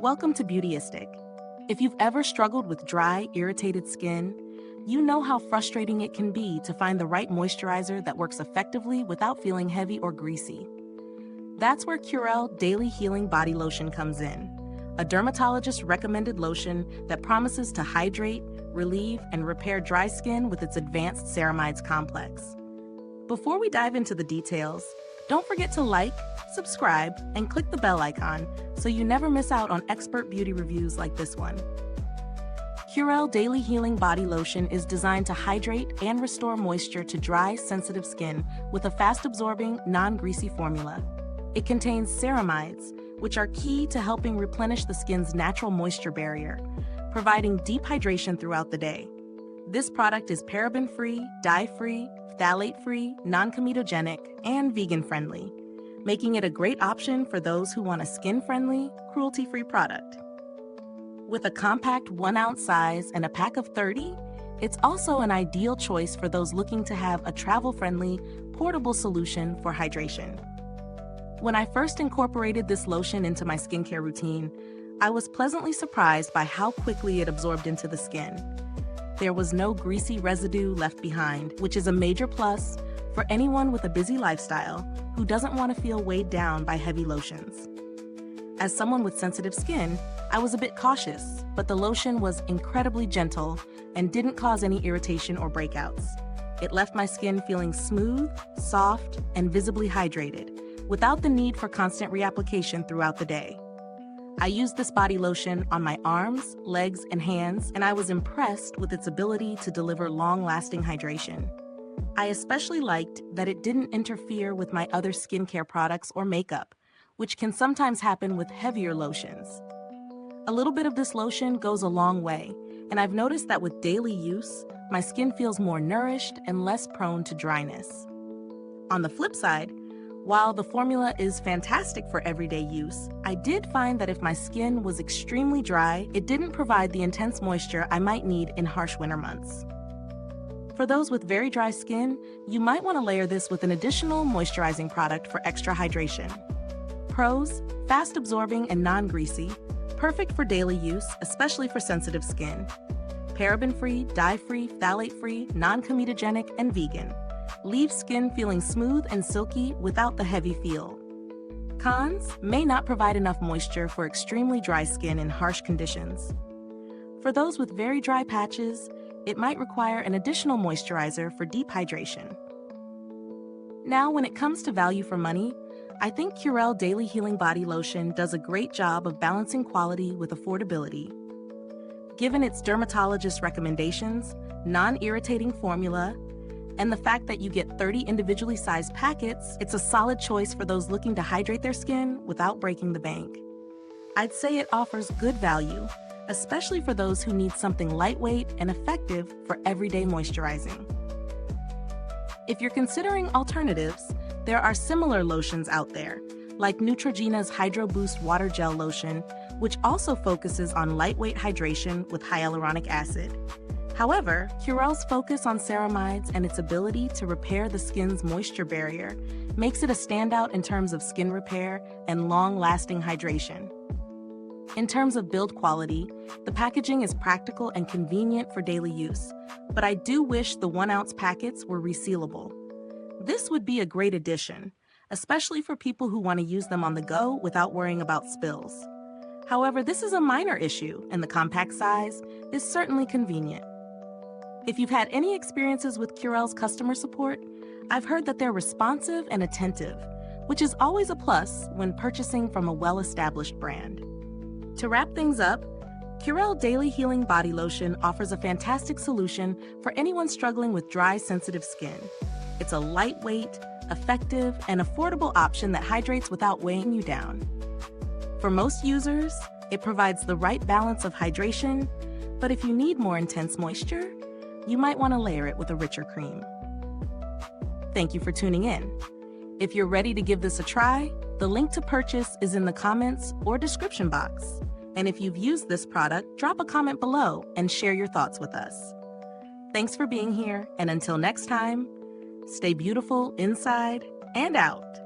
Welcome to Beautyistic. If you've ever struggled with dry, irritated skin, you know how frustrating it can be to find the right moisturizer that works effectively without feeling heavy or greasy. That's where Curel Daily Healing Body Lotion comes in, a dermatologist-recommended lotion that promises to hydrate, relieve, and repair dry skin with its advanced Ceramides Complex. Before we dive into the details, don't forget to like, subscribe, and click the bell icon so you never miss out on expert beauty reviews like this one. Curel Daily Healing Body Lotion is designed to hydrate and restore moisture to dry, sensitive skin with a fast-absorbing, non-greasy formula. It contains ceramides, which are key to helping replenish the skin's natural moisture barrier, providing deep hydration throughout the day. This product is paraben-free, dye-free, phthalate-free, non-comedogenic, and vegan-friendly, making it a great option for those who want a skin-friendly, cruelty-free product. With a compact 1-ounce size and a pack of 30, it's also an ideal choice for those looking to have a travel-friendly, portable solution for hydration. When I first incorporated this lotion into my skincare routine, I was pleasantly surprised by how quickly it absorbed into the skin. There was no greasy residue left behind, which is a major plus for anyone with a busy lifestyle who doesn't want to feel weighed down by heavy lotions. As someone with sensitive skin, I was a bit cautious, but the lotion was incredibly gentle and didn't cause any irritation or breakouts. It left my skin feeling smooth, soft, and visibly hydrated, without the need for constant reapplication throughout the day. I used this body lotion on my arms, legs, and hands, and I was impressed with its ability to deliver long-lasting hydration. I especially liked that it didn't interfere with my other skincare products or makeup, which can sometimes happen with heavier lotions. A little bit of this lotion goes a long way, and I've noticed that with daily use, my skin feels more nourished and less prone to dryness. On the flip side, while the formula is fantastic for everyday use, I did find that if my skin was extremely dry, it didn't provide the intense moisture I might need in harsh winter months. For those with very dry skin, you might want to layer this with an additional moisturizing product for extra hydration. Pros: fast absorbing and non-greasy, perfect for daily use, especially for sensitive skin. Paraben-free, dye-free, phthalate-free, non-comedogenic, and vegan. Leave skin feeling smooth and silky without the heavy feel. Cons: may not provide enough moisture for extremely dry skin in harsh conditions. For those with very dry patches, it might require an additional moisturizer for deep hydration. Now, when it comes to value for money, I think Curel Daily Healing Body Lotion does a great job of balancing quality with affordability. Given its dermatologist recommendations, non-irritating formula, and the fact that you get 30 individually sized packets, it's a solid choice for those looking to hydrate their skin without breaking the bank. I'd say it offers good value, especially for those who need something lightweight and effective for everyday moisturizing. If you're considering alternatives, there are similar lotions out there, like Neutrogena's Hydro Boost Water Gel Lotion, which also focuses on lightweight hydration with hyaluronic acid. However, Curel's focus on ceramides and its ability to repair the skin's moisture barrier makes it a standout in terms of skin repair and long-lasting hydration. In terms of build quality, the packaging is practical and convenient for daily use, but I do wish the 1-ounce packets were resealable. This would be a great addition, especially for people who want to use them on the go without worrying about spills. However, this is a minor issue, and the compact size is certainly convenient. If you've had any experiences with Curel's customer support, I've heard that they're responsive and attentive, which is always a plus when purchasing from a well-established brand. To wrap things up, Curel Daily Healing Body Lotion offers a fantastic solution for anyone struggling with dry, sensitive skin. It's a lightweight, effective, and affordable option that hydrates without weighing you down. For most users, it provides the right balance of hydration, but if you need more intense moisture, you might want to layer it with a richer cream. Thank you for tuning in. If you're ready to give this a try, the link to purchase is in the comments or description box. And if you've used this product, drop a comment below and share your thoughts with us. Thanks for being here, and until next time, stay beautiful inside and out.